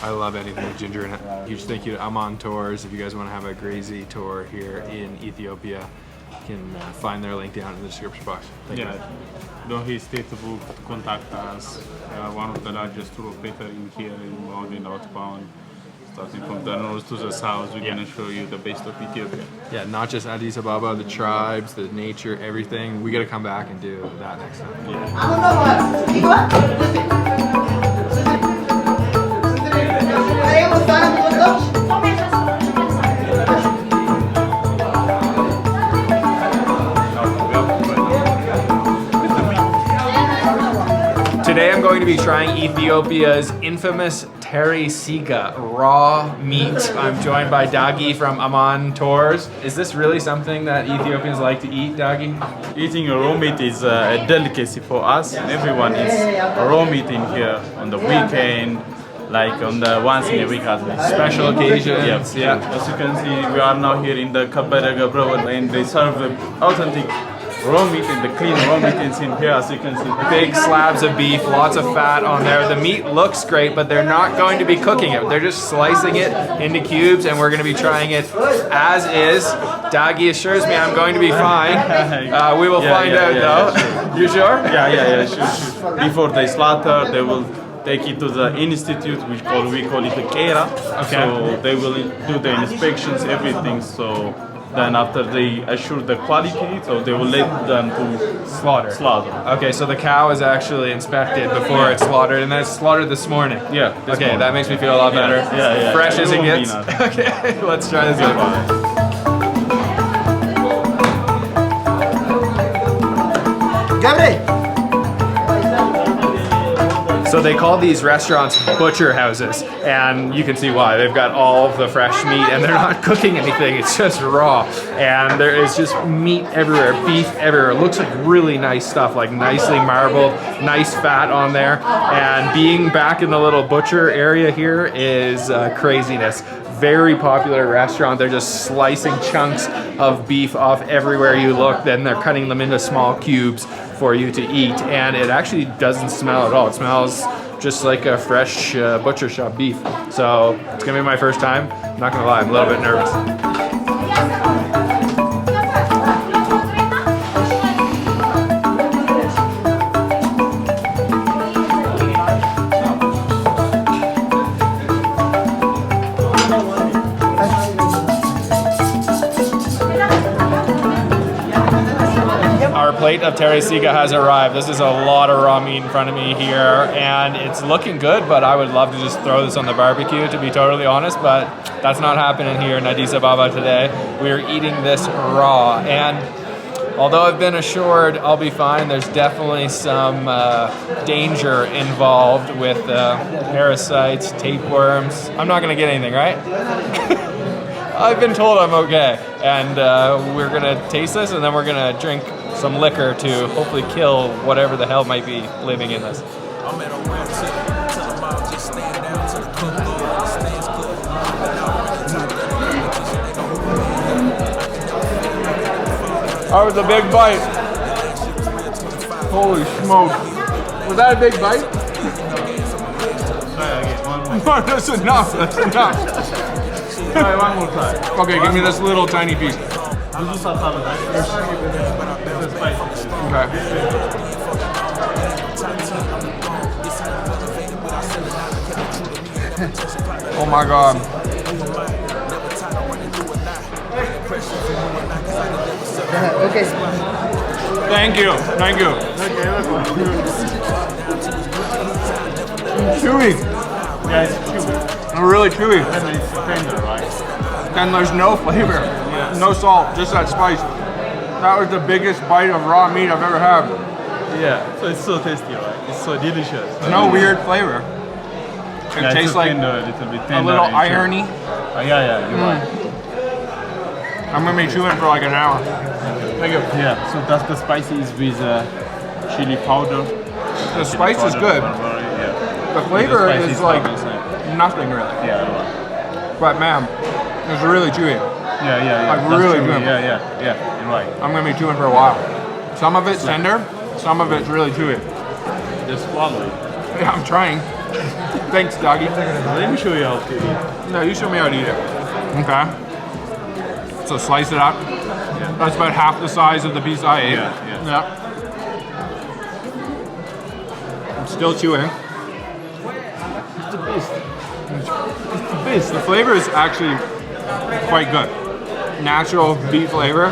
I love anything with ginger in it. Huge thank you to Aman Tours. If you guys want to have a crazy tour here in Ethiopia, you can find their link down in the description box. Thank you. Don't hesitate to contact us. One of the largest tour operators in here in outbound. Starting from the north to the south, we're gonna show you the best of Ethiopia. Yeah, not just Addis Ababa, the tribes, the nature, everything. We gotta come back and do that next time. Today I'm going to be trying Ethiopia's infamous tere siga, raw meat. I'm joined by Dagi from Aman Tours. Is this really something that Ethiopians like to eat, Dagi? Eating raw meat is a delicacy for us. Everyone eats raw meat in here on the weekend, like on the once in a week at least. Special occasions. Yeah. As you can see, we are now here in the Kabada Gabra, and they serve the authentic raw meat and the clean raw meat is in here, as you can see. Big slabs of beef, lots of fat on there. The meat looks great, but they're not going to be cooking it. They're just slicing it into cubes, and we're going to be trying it as is. Dagi assures me I'm going to be fine. We will find out though. Sure. You sure? Yeah, sure. Before they slaughter, they will take it to the institute, we call it the tere. Okay. So they will do the inspections, everything. So then after they assure the quality, so they will let them to Slaughter. Okay, so the cow is actually inspected before it's slaughtered, and that's slaughtered this morning. Yeah. Okay, morning. That makes me feel a lot better. Yeah. Fresh as it gets. Okay, let's try this out. Gabriel! So they call these restaurants butcher houses, and you can see why. They've got all of the fresh meat, and they're not cooking anything, it's just raw. And there is just meat everywhere, beef everywhere. It looks like really nice stuff, like nicely marbled, nice fat on there. And being back in the little butcher area here is craziness. Very popular restaurant. They're just slicing chunks of beef off everywhere you look, then they're cutting them into small cubes for you to eat, and it actually doesn't smell at all. It smells just like a fresh butcher shop beef. So it's gonna be my first time. I'm not gonna lie, I'm a little bit nervous. Our plate of tere siga has arrived. This is a lot of raw meat in front of me here, and it's looking good, but I would love to just throw this on the barbecue, to be totally honest, but that's not happening here in Addis Ababa today. We're eating this raw, and although I've been assured I'll be fine, there's definitely some danger involved with parasites, tapeworms. I'm not gonna get anything, right? I've been told I'm okay, and we're gonna taste this, and then we're gonna drink some liquor to hopefully kill whatever the hell might be living in this. That was a big bite. Holy smoke. Was that a big bite? That's enough. That's enough. Try one more time. Okay, give me this little tiny piece. Okay. Oh my god. Okay. Thank you. Thank you. Chewy. Yeah, it's chewy. Really chewy. And it's tender, right? And there's no flavor. No salt, just that spice. That was the biggest bite of raw meat I've ever had. Yeah. So it's so tasty, right? It's so delicious. No weird flavor. It Yeah, tastes it's like tender, a little bit a tender little and chewy. irony. Yeah, you're right. I'm gonna be chewing for like an hour. Thank you. Yeah, so that's the spices with chili powder. The spice is good. Yeah. The flavor The spice is like not the same. nothing really. Yeah, right. But man, it's really chewy. Yeah. Like, That's really true. good. Yeah, you're right. I'm gonna be chewing for a while. Some of it's tender, some of it's really chewy. Just swallow it. Yeah, I'm trying. Thanks, doggy. Let me show you how to eat. No, you show me how to eat it. Okay. So slice it up. Yeah. That's about half the size of the piece I ate. Yeah. I'm still chewing. It's the best. It's the best. The flavor is actually quite good. Natural beef flavor.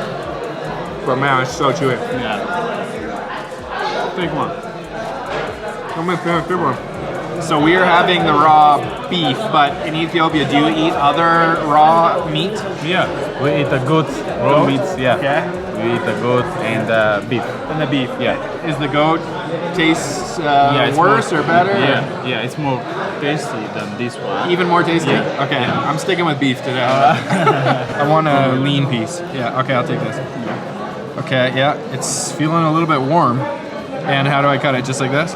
But man, it's so chewy. Yeah. Take one. I'm gonna pick a good one. So we are having the raw beef, but in Ethiopia, do you eat other raw meat? Yeah. We eat a goat, raw Goat? meats. Yeah. Okay. We eat a goat and beef. And the beef. Yeah. Is the goat tastes It's worse more, or better? Yeah, it's more tasty than this one. Even more tasty? Yeah. Okay, Yeah. I'm sticking with beef today. I want a lean piece. Yeah, okay, I'll take this. Okay, yeah, it's feeling a little bit warm. And how do I cut it? Just like this?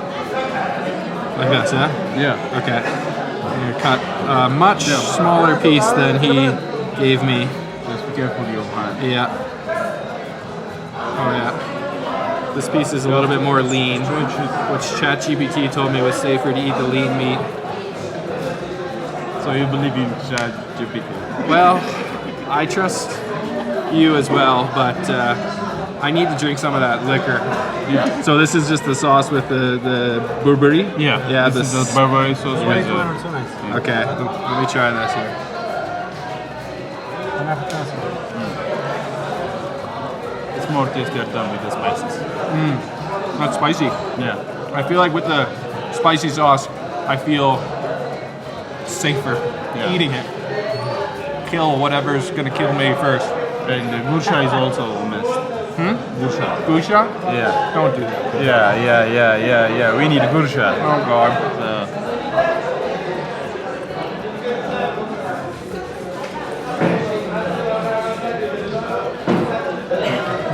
Like this, yeah? Yeah. Okay. I'm gonna cut a much smaller piece than he gave me. Just be careful with your hand. Yeah. Oh yeah. This piece is a little bit more lean, which ChatGPT told me was safer to eat the lean meat. So you believe in ChatGPT? Well, I trust you as well, but I need to drink some of that liquor. Yeah. So this is just the sauce with the Burberry? Yeah. Yeah, This is the Barbary sauce with So nice. Okay, let me try this here. it's more tastier than with the spices. That's spicy. Yeah. I feel like with the spicy sauce, I feel safer eating it. Kill whatever's gonna kill me first. And the gusha is also missed. Gusha. Gusha? Yeah. Don't do that. Yeah. We need gusha. Oh god.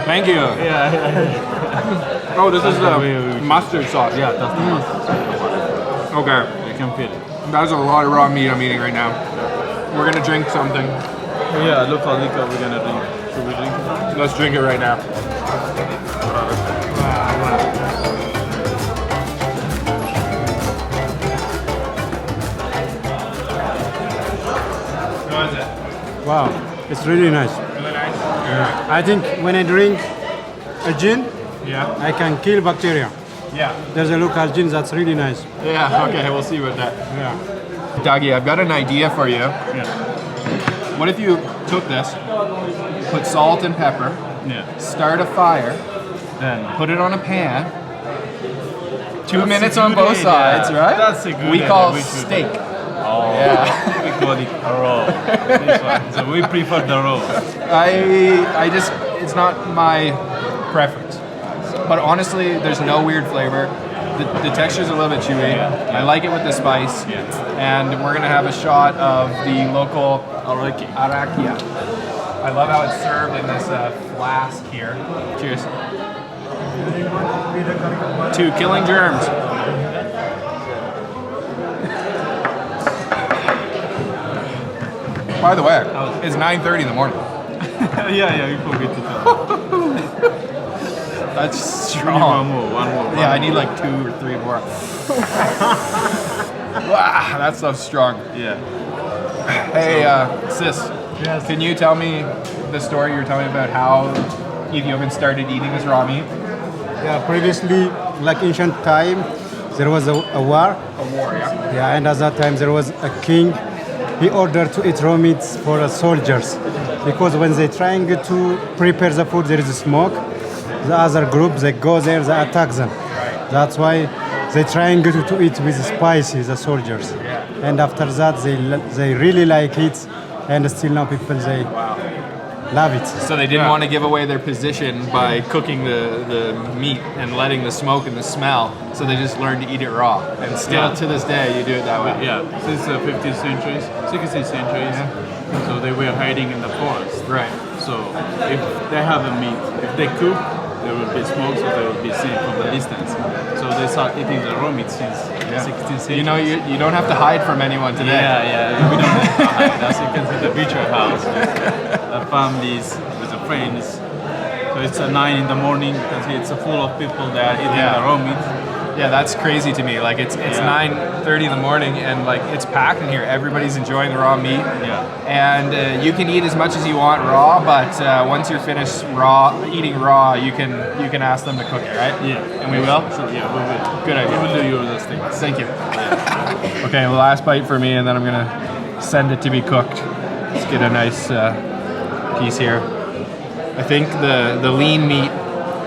Thank you. Yeah. Oh, this is the the way we- mustard sauce. Yeah, that's the mustard. Okay. You can feel it. That's a lot of raw meat I'm eating right now. We're gonna drink something. Yeah, local liquor we're gonna drink. Should we drink it? Let's drink it right now. How is it? Wow, it's really nice. Really nice? I think when I drink a gin, Yeah. I can kill bacteria. Yeah. There's a local gin that's really nice. Yeah, okay, we'll see about that. Yeah. Dougie, I've got an idea for you. Yeah. What if you took this, put salt and pepper, Yeah. start a fire, Then put it on a pan, 2 That's minutes a on good both idea. sides, right? That's a good We idea. call We should- steak. Oh, Yeah. we call it raw. This one. So we prefer the raw. I just, it's not my preference. But honestly, there's no weird flavor. The texture's a little bit chewy. I like it with the spice. Yeah. And we're gonna have a shot of the local arakia. I love how it's served in this flask here. Cheers. To killing germs. By the way, it's 9:30 in the morning. Yeah, you forget to tell. That's We need strong. one more. Yeah, I need like 2 or 3 more. Wow, that stuff's strong. Yeah. Hey, sis, can you tell me the story you were telling me about how Ethiopians started eating this raw meat? Yeah, previously, like ancient time, there was a war. A war, yeah. Yeah, and at that time there was a king. He ordered to eat raw meats for the soldiers because when they're trying to prepare the food, there is smoke. The other group, they go there, they attack them. That's why they're trying to eat with spices, the soldiers. And after that, they really like it, and still now people they love it. So they didn't want to give away their position by cooking the meat and letting the smoke and the smell. So they just learned to eat it raw. And still to this day, you do it that way. Yeah, since the 15th centuries, 16th centuries, so they were hiding in the forest. Right. So if they have a meat, if they cook, there will be smoke, so they will be seen from the distance. So they start eating the raw meat since 16th century. You know, you don't have to hide from anyone today. Yeah, we don't have to hide. As you can see, the beach house, the families with the friends. So it's 9 in the morning. You can see it's full of people there eating the raw meat. Yeah, that's crazy to me. Like it's 9:30 in the morning and like it's packed in here. Everybody's enjoying the raw meat. Yeah. And you can eat as much as you want raw, but once you're finished eating raw, you can ask them to cook it, right? Yeah. And we will. Sure. Yeah, we will. Good idea. We will do your those things. Thank you. Okay, the last bite for me, and then I'm gonna send it to be cooked. Let's get a nice piece here. I think the lean meat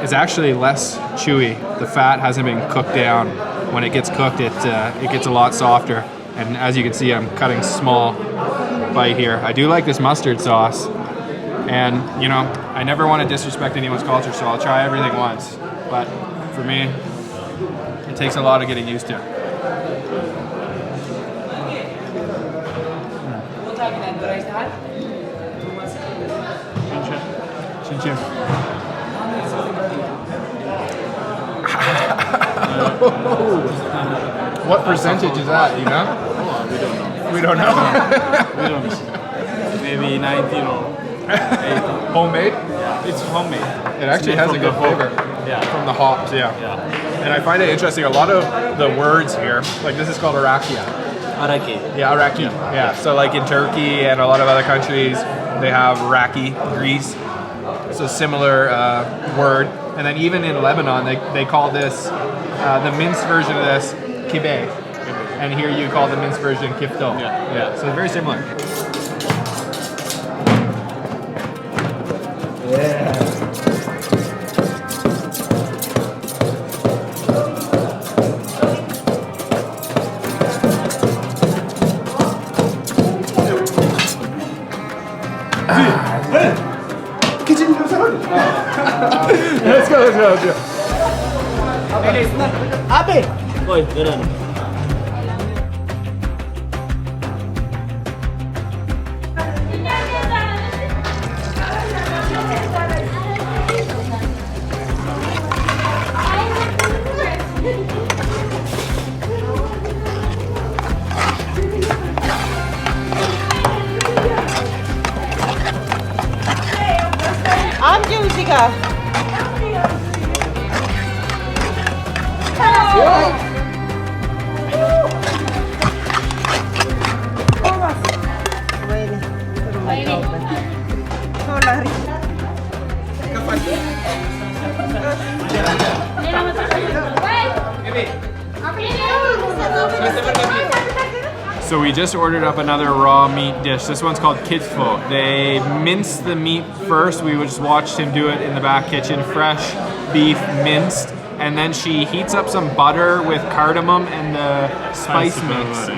is actually less chewy. The fat hasn't been cooked down. When it gets cooked, it gets a lot softer. And as you can see, I'm cutting small bite here. I do like this mustard sauce. And you know, I never want to disrespect anyone's culture, so I'll try everything once. But for me, it takes a lot of getting used to. Chin chin. What percentage is that, you know? We don't know. We don't know. Maybe 19 or 18. Homemade? Yeah, it's homemade. It actually has a good flavor. Yeah. From the hops, yeah. And I find it interesting, a lot of the words here, like this is called arakia. Araki. Yeah, araki. Yeah. So like in Turkey and a lot of other countries, they have raki, Greece. So similar word. And then even in Lebanon, they call this, the minced version of this, kibbeh. And here you call the minced version kifto. Yeah. So very similar. Let's go. Amca siga. So we just ordered up another raw meat dish. This one's called kitfo. They mince the meat first. We just watched him do it in the back kitchen. Fresh beef minced. And then she heats up some butter with cardamom and the spice mix.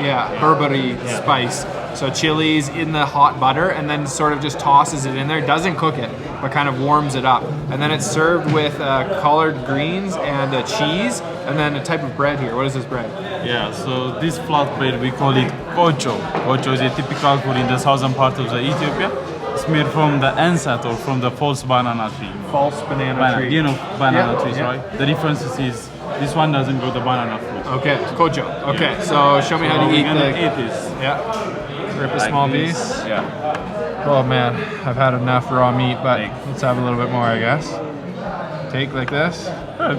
Berberi spice. So chilies in the hot butter and then sort of just tosses it in there. Doesn't cook it, but kind of warms it up. And then it's served with collard greens and cheese and then a type of bread here. What is this bread? Yeah, so this flat bread, we call it kocho. Kocho is a typical food in the southern part of the Ethiopia. It's made from the ansat or from the false banana tree. False banana tree. You know banana trees, right? The difference is this one doesn't go the banana fruit. Okay, kojo. Okay, so show me how to eat eat this. Yeah. Rip a small piece. Yeah. Oh man, I've had enough raw meat, but let's have a little bit more, I guess. Take like this. All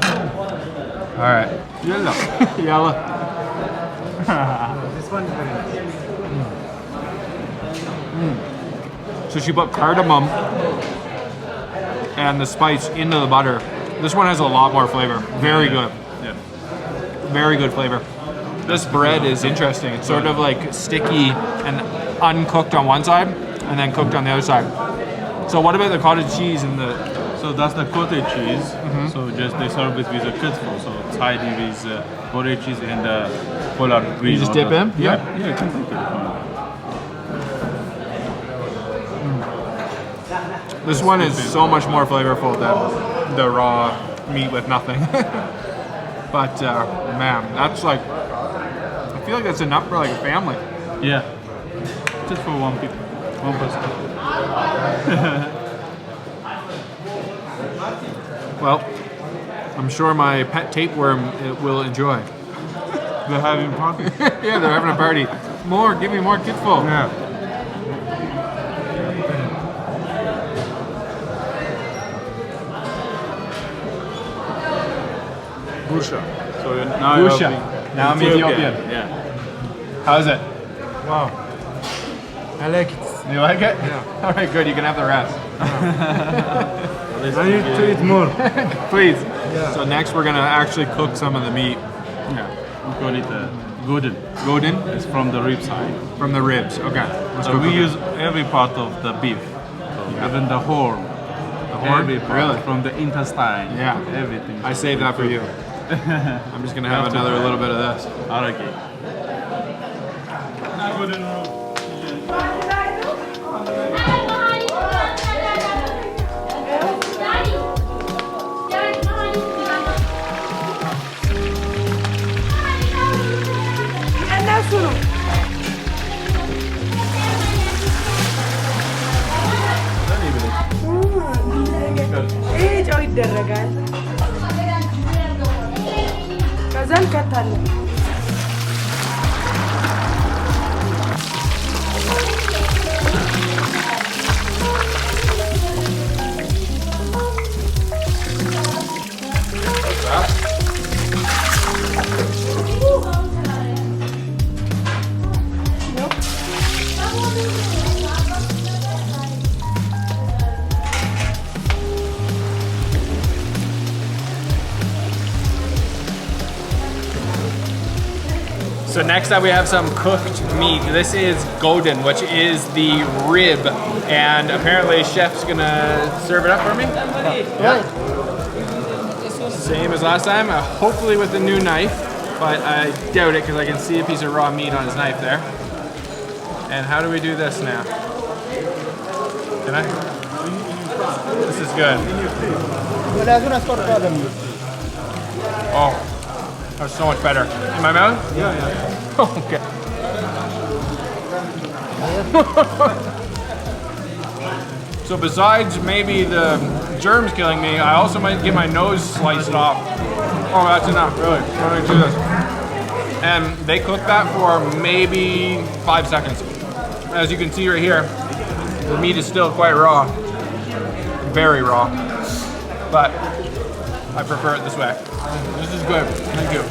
right. Yalla. one is very nice. So she put cardamom and the spice into the butter. This one has a lot more flavor. Very good. Yeah. Very good flavor. This bread is interesting. It's sort of like sticky and uncooked on one side and then cooked on the other side. So what about the cottage cheese and the... So that's the cottage cheese. So just they serve it with a kettle. So side with cottage cheese and collard green. You just dip in? Yeah, yeah, you can take it. This one is so much more flavorful than the raw meat with nothing. But man, that's like, I feel like that's enough for like a family. Yeah. Just for one person. Well, I'm sure my pet tapeworm will enjoy. They're having party. Yeah, they're having a party. More, give me more kidful. Yeah. Busha. So now Busha. you're Now I'm Ethiopian. Yeah. How's it? Wow. I like it. You like it? Yeah. All right, good. You can have the rest. I need to eat more. Please. Yeah. So next we're gonna actually cook some of the meat. Yeah. We call it golden. Golden It's from the rib side. from the ribs. Okay. Let's So go we cook it. use every part of the beef. So even the horn. The horn? Every part. Really? From the intestine. Yeah. Everything. I saved that for you. I'm just gonna have another little bit of this. Okay. ይሄ ጨው ይደረጋል። ከዛ እንከታለን። So next up we have some cooked meat. This is golden, which is the rib. And apparently chef's gonna serve it up for me. Yeah. Same as last time, hopefully with a new knife, but I doubt it because I can see a piece of raw meat on his knife there. And how do we do this now? Can I? This is good. Oh, that's so much better. In my mouth? Yeah. Okay. So besides maybe the germs killing me, I also might get my nose sliced off. Oh, that's enough, really. Let me do this. And they cook that for maybe 5 seconds. As you can see right here, the meat is still quite raw. Very raw. But I prefer it this way. This is good. Thank you.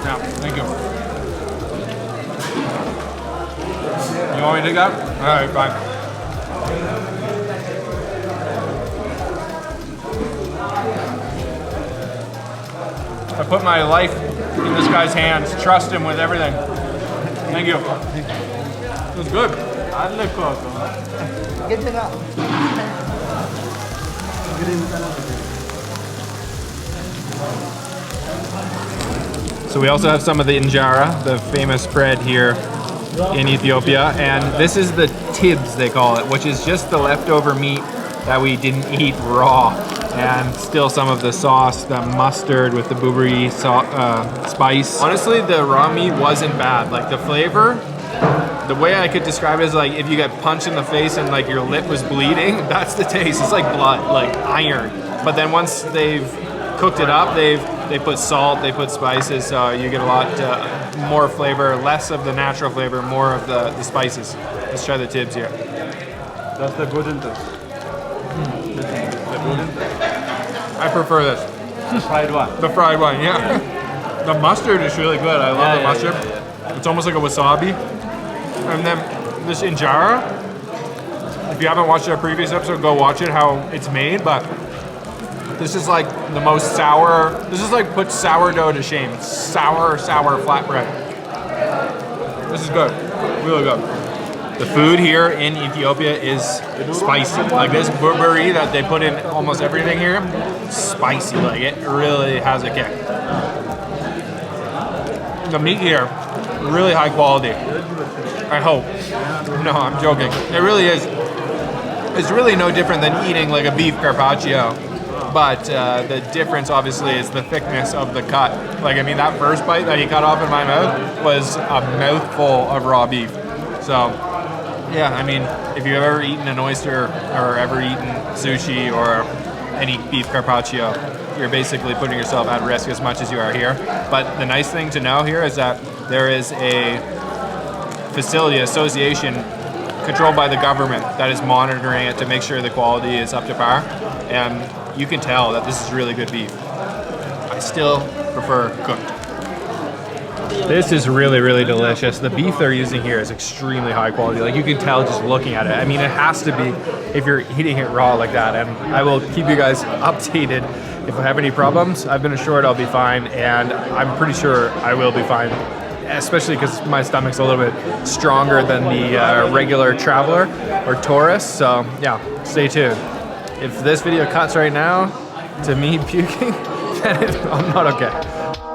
Yeah, thank you. You want me to take that? All right, fine. I put my life in this guy's hands. Trust him with everything. Thank you. It was good. So we also have some of the injera, the famous bread here in Ethiopia, and this is the tibs, they call it, which is just the leftover meat that we didn't eat raw, and still some of the sauce, the mustard with the bouberi spice. Honestly, the raw meat wasn't bad. Like the flavor, the way I could describe it is like if you get punched in the face and like your lip was bleeding, that's the taste. It's like blood, like iron. But then once they've cooked it up, they put salt, they put spices, so you get a lot more flavor, less of the natural flavor, more of the spices. Let's try the tibs here. That's the golden taste. I prefer this. The fried one. The fried one, yeah. The mustard is really good. I love the mustard. It's almost like a wasabi. And then this injera, if you haven't watched our previous episode, go watch it, how it's made, but this is like the most sour, this is like put sourdough to shame. It's sour flatbread. This is good, really good. The food here in Ethiopia is spicy. Like this burrito that they put in almost everything here, spicy, like it really has a kick. The meat here, really high quality. I hope. No, I'm joking. It really is. It's really no different than eating like a beef carpaccio. But the difference obviously is the thickness of the cut. Like, I mean, that first bite that he cut off in my mouth was a mouthful of raw beef. So, yeah, I mean, if you've ever eaten an oyster or ever eaten sushi or any beef carpaccio, you're basically putting yourself at risk as much as you are here. But the nice thing to know here is that there is a facility association controlled by the government that is monitoring it to make sure the quality is up to par. And you can tell that this is really good beef. I still prefer cooked. This is really, really delicious. The beef they're using here is extremely high quality. Like you can tell just looking at it. I mean, it has to be if you're eating it raw like that. And I will keep you guys updated if I have any problems. I've been assured I'll be fine, and I'm pretty sure I will be fine, especially because my stomach's a little bit stronger than the regular traveler or tourist. So yeah, stay tuned. If this video cuts right now to me puking, then I'm not okay.